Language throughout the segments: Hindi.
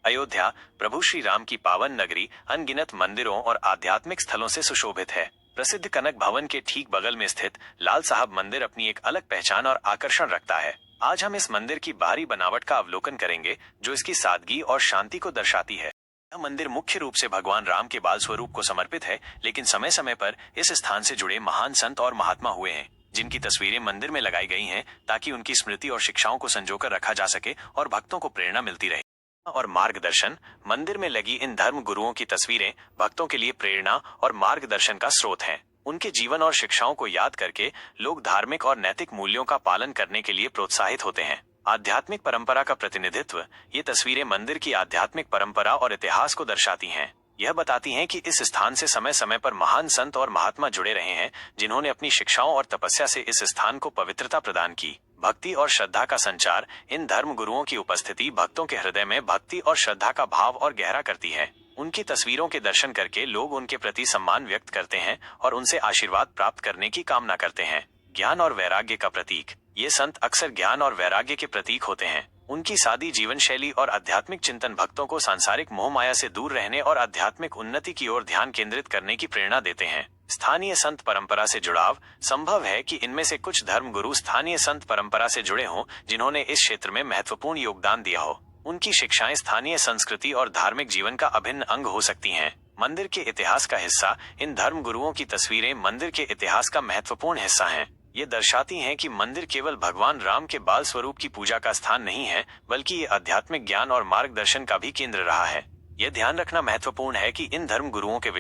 अयोध्या प्रभु श्री राम की पावन नगरी अनगिनत मंदिरों और आध्यात्मिक स्थलों से सुशोभित है। प्रसिद्ध कनक भवन के ठीक बगल में स्थित लाल साहब मंदिर अपनी एक अलग पहचान और आकर्षण रखता है। आज हम इस मंदिर की बाहरी बनावट का अवलोकन करेंगे, जो इसकी सादगी और शांति को दर्शाती है। यह मंदिर मुख्य रूप से भगवान राम के बाल स्वरूप को समर्पित है, लेकिन समय समय पर इस स्थान से जुड़े महान संत और महात्मा हुए हैं, जिनकी तस्वीरें मंदिर में लगाई गई हैं, ताकि उनकी स्मृति और शिक्षाओं को संजोकर रखा जा सके और भक्तों को प्रेरणा मिलती रहे। और मार्गदर्शन, मंदिर में लगी इन धर्म गुरुओं की तस्वीरें भक्तों के लिए प्रेरणा और मार्गदर्शन का स्रोत हैं। उनके जीवन और शिक्षाओं को याद करके लोग धार्मिक और नैतिक मूल्यों का पालन करने के लिए प्रोत्साहित होते हैं। आध्यात्मिक परंपरा का प्रतिनिधित्व, ये तस्वीरें मंदिर की आध्यात्मिक परंपरा और इतिहास को दर्शाती हैं। यह बताती हैं कि इस स्थान से समय समय पर महान संत और महात्मा जुड़े रहे हैं, जिन्होंने अपनी शिक्षाओं और तपस्या से इस स्थान को पवित्रता प्रदान की। भक्ति और श्रद्धा का संचार, इन धर्म गुरुओं की उपस्थिति भक्तों के हृदय में भक्ति और श्रद्धा का भाव और गहरा करती है। उनकी तस्वीरों के दर्शन करके लोग उनके प्रति सम्मान व्यक्त करते हैं और उनसे आशीर्वाद प्राप्त करने की कामना करते हैं। ज्ञान और वैराग्य का प्रतीक, ये संत अक्सर ज्ञान और वैराग्य के प्रतीक होते हैं। उनकी सादी जीवन शैली और आध्यात्मिक चिंतन भक्तों को सांसारिक मोह माया से दूर रहने और आध्यात्मिक उन्नति की ओर ध्यान केंद्रित करने की प्रेरणा देते हैं। स्थानीय संत परंपरा से जुड़ाव, संभव है कि इनमें से कुछ धर्म गुरु स्थानीय संत परंपरा से जुड़े हों, जिन्होंने इस क्षेत्र में महत्वपूर्ण योगदान दिया हो। उनकी शिक्षाएं स्थानीय संस्कृति और धार्मिक जीवन का अभिन्न अंग हो सकती हैं। मंदिर के इतिहास का हिस्सा, इन धर्म गुरुओं की तस्वीरें मंदिर के इतिहास का महत्वपूर्ण हिस्सा हैं। ये दर्शाती हैं कि मंदिर केवल भगवान राम के बाल स्वरूप की पूजा का स्थान नहीं है, बल्कि ये आध्यात्मिक ज्ञान और मार्गदर्शन का भी केंद्र रहा है। यह ध्यान रखना महत्वपूर्ण है कि इन धर्म गुरुओं के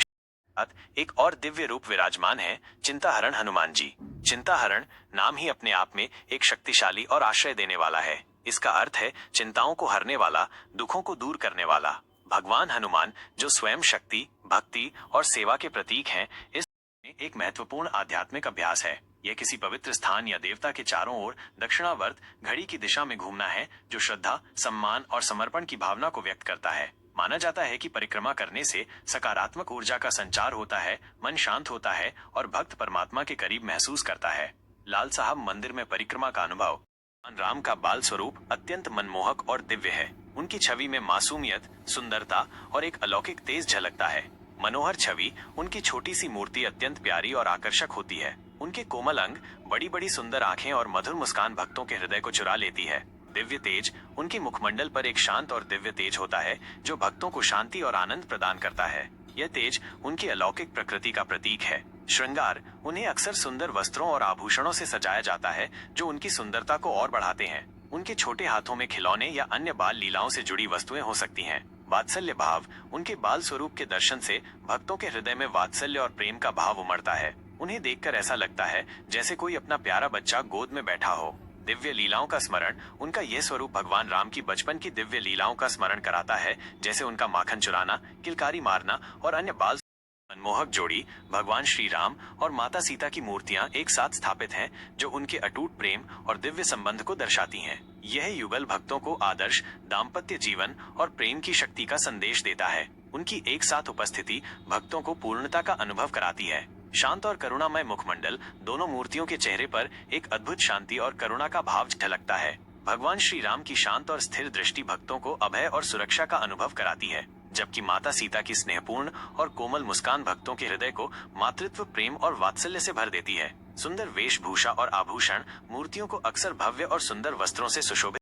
एक और दिव्य रूप विराजमान है, चिंताहरण हनुमान जी। चिंताहरण नाम ही अपने आप में एक शक्तिशाली और आश्रय देने वाला है। इसका अर्थ है चिंताओं को हरने वाला, दुखों को दूर करने वाला। भगवान हनुमान, जो स्वयं शक्ति, भक्ति और सेवा के प्रतीक हैं, इस एक महत्वपूर्ण आध्यात्मिक अभ्यास है। यह किसी पवित्र स्थान या देवता के चारों ओर दक्षिणावर्त घड़ी की दिशा में घूमना है, जो श्रद्धा, सम्मान और समर्पण की भावना को व्यक्त करता है। माना जाता है कि परिक्रमा करने से सकारात्मक ऊर्जा का संचार होता है, मन शांत होता है और भक्त परमात्मा के करीब महसूस करता है। लाल साहब मंदिर में परिक्रमा का अनुभव, भगवान राम का बाल स्वरूप अत्यंत मनमोहक और दिव्य है। उनकी छवि में मासूमियत, सुंदरता और एक अलौकिक तेज झलकता है। मनोहर छवि, उनकी छोटी सी मूर्ति अत्यंत प्यारी और आकर्षक होती है। उनके कोमल अंग, बड़ी बड़ी सुंदर आंखें और मधुर मुस्कान भक्तों के हृदय को चुरा लेती है। दिव्य तेज, उनके मुखमंडल पर एक शांत और दिव्य तेज होता है, जो भक्तों को शांति और आनंद प्रदान करता है। यह तेज उनकी अलौकिक प्रकृति का प्रतीक है। श्रृंगार, उन्हें अक्सर सुंदर वस्त्रों और आभूषणों से सजाया जाता है, जो उनकी सुंदरता को और बढ़ाते हैं। उनके छोटे हाथों में खिलौने या अन्य बाल लीलाओं से जुड़ी वस्तुएं हो सकती हैं। वात्सल्य भाव, उनके बाल स्वरूप के दर्शन से भक्तों के हृदय में वात्सल्य और प्रेम का भाव उमड़ता है। उन्हें देखकर ऐसा लगता है जैसे कोई अपना प्यारा बच्चा गोद में बैठा हो। दिव्य लीलाओं का स्मरण, उनका यह स्वरूप भगवान राम की बचपन की दिव्य लीलाओं का स्मरण कराता है, जैसे उनका माखन चुराना, किलकारी मारना और अन्य बाल। मनमोहक जोड़ी, भगवान श्री राम और माता सीता की मूर्तियां एक साथ स्थापित हैं, जो उनके अटूट प्रेम और दिव्य संबंध को दर्शाती हैं। यह युगल भक्तों को आदर्श दाम्पत्य जीवन और प्रेम की शक्ति का संदेश देता है। उनकी एक साथ उपस्थिति भक्तों को पूर्णता का अनुभव कराती है। शांत और करुणामय मुखमंडल, दोनों मूर्तियों के चेहरे पर एक अद्भुत शांति और करुणा का भाव झलकता है। भगवान श्री राम की शांत और स्थिर दृष्टि भक्तों को अभय और सुरक्षा का अनुभव कराती है, जबकि माता सीता की स्नेहपूर्ण और कोमल मुस्कान भक्तों के हृदय को मातृत्व, प्रेम और वात्सल्य से भर देती है। सुंदर वेशभूषा और आभूषण मूर्तियों को अक्सर भव्य और सुंदर वस्त्रों से सुशोभित